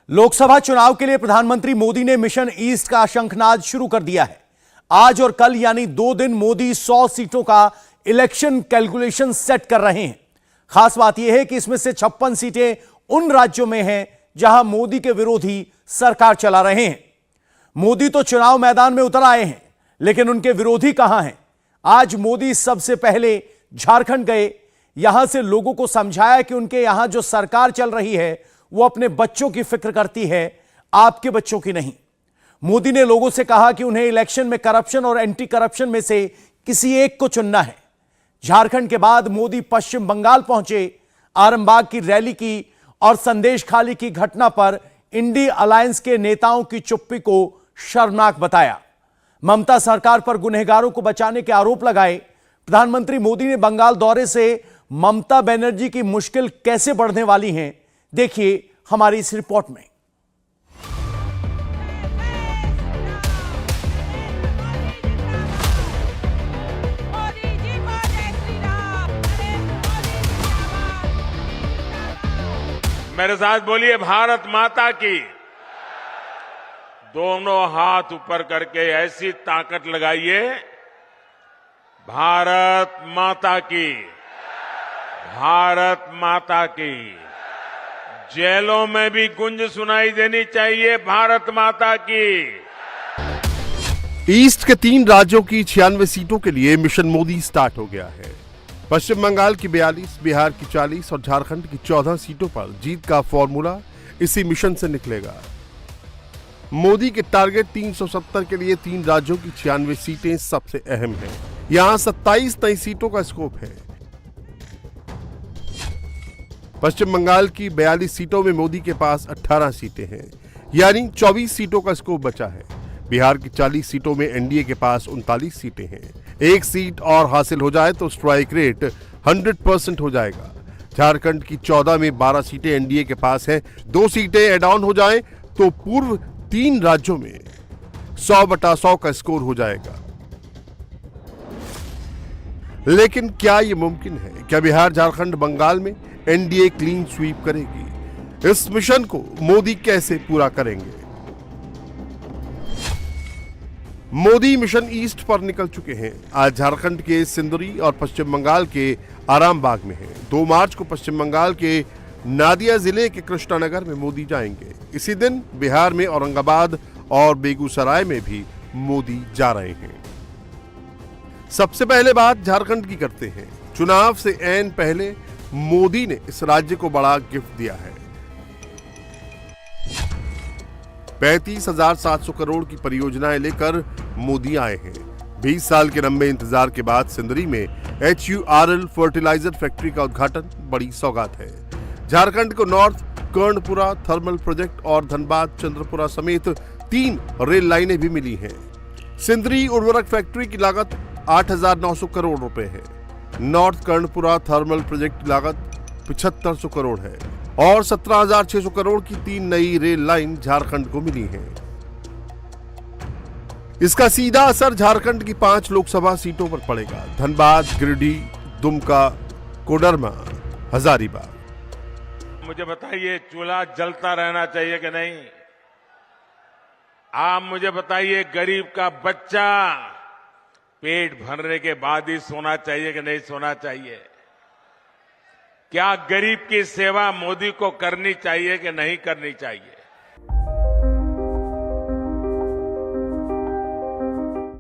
लोकसभा चुनाव के लिए प्रधानमंत्री मोदी ने मिशन ईस्ट का शंखनाद शुरू कर दिया है। आज और कल यानी 2 दिन मोदी 100 सीटों का इलेक्शन कैलकुलेशन सेट कर रहे हैं। खास बात यह है कि इसमें से 56 सीटें उन राज्यों में हैं जहां मोदी के विरोधी सरकार चला रहे हैं। मोदी तो चुनाव मैदान में उतर आए हैं, लेकिन उनके विरोधी कहां हैं? आज मोदी सबसे पहले झारखंड गए, यहां से लोगों को समझाया कि उनके यहां जो सरकार चल रही है वो अपने बच्चों की फिक्र करती है, आपके बच्चों की नहीं। मोदी ने लोगों से कहा कि उन्हें इलेक्शन में करप्शन और एंटी करप्शन में से किसी एक को चुनना है। झारखंड के बाद मोदी पश्चिम बंगाल पहुंचे, आरामबाग की रैली की और संदेश खाली की घटना पर इंडी अलायंस के नेताओं की चुप्पी को शर्मनाक बताया। ममता सरकार पर गुनहगारों को बचाने के आरोप लगाए। प्रधानमंत्री मोदी ने बंगाल दौरे से ममता बनर्जी की मुश्किल कैसे बढ़ने वाली हैं, देखिए हमारी इस रिपोर्ट में। मेरे साथ बोलिए, भारत माता की। दोनों हाथ ऊपर करके ऐसी ताकत लगाइए, भारत माता की, भारत माता की। जेलों में भी गुंज सुनाई देनी चाहिए, भारत माता की। ईस्ट के 3 राज्यों की 96 सीटों के लिए मिशन मोदी स्टार्ट हो गया है। पश्चिम बंगाल की 42, बिहार की 40 और झारखंड की 14 सीटों पर जीत का फॉर्मूला इसी मिशन से निकलेगा। मोदी के टारगेट 370 के लिए 3 राज्यों की 96 सीटें सबसे अहम हैं। यहां 27 नई सीटों का स्कोप है। पश्चिम बंगाल की 42 सीटों में मोदी के पास 18 सीटें हैं, यानी 24 सीटों का स्कोप बचा है। बिहार की 40 सीटों में एनडीए के पास 39 सीटें हैं। एक सीट और हासिल हो जाए तो स्ट्राइक रेट 100% हो जाएगा। झारखंड की 14 में 12 सीटें एनडीए के पास हैं। 2 सीटें एड ऑन हो जाएं तो पूर्व 3 राज्यों में 100/100 का स्कोर हो जाएगा। लेकिन क्या यह मुमकिन है? क्या बिहार, झारखंड, बंगाल में एनडीए क्लीन स्वीप करेगी? इस मिशन को मोदी कैसे पूरा करेंगे? मोदी मिशन ईस्ट पर निकल चुके हैं। आज झारखंड के सिंदरी और पश्चिम बंगाल के आरामबाग में हैं। 2 मार्च को पश्चिम बंगाल के नादिया जिले के कृष्णानगर में मोदी जाएंगे। इसी दिन बिहार में औरंगाबाद और बेगूसराय में भी मोदी जा रहे हैं। सबसे पहले बात झारखंड की करते हैं। चुनाव से ऐन पहले मोदी ने इस राज्य को बड़ा गिफ्ट दिया है। 35,700 करोड़ की परियोजनाएं लेकर मोदी आए हैं। 20 साल के लंबे इंतजार के बाद सिंदरी में HURL फर्टिलाइजर फैक्ट्री का उद्घाटन बड़ी सौगात है। झारखंड को नॉर्थ कर्णपुरा थर्मल प्रोजेक्ट और धनबाद चंद्रपुरा समेत 3 रेल लाइनें भी मिली हैं। सिंदरी उर्वरक फैक्ट्री की लागत 8,900 करोड़ रुपए है। नॉर्थ कर्णपुरा थर्मल प्रोजेक्ट की लागत 7,500 करोड़ है और 17,600 करोड़ की 3 नई रेल लाइन झारखंड को मिली हैं। इसका सीधा असर झारखंड की 5 लोकसभा सीटों पर पड़ेगा: धनबाद, गिरिडीह, दुमका, कोडरमा, हजारीबाग। मुझे बताइए, चूल्हा जलता रहना चाहिए कि नहीं? आप मुझे बताइए, गरीब का बच्चा पेट भरने के बाद ही सोना चाहिए कि नहीं सोना चाहिए? क्या गरीब की सेवा मोदी को करनी चाहिए कि नहीं करनी चाहिए?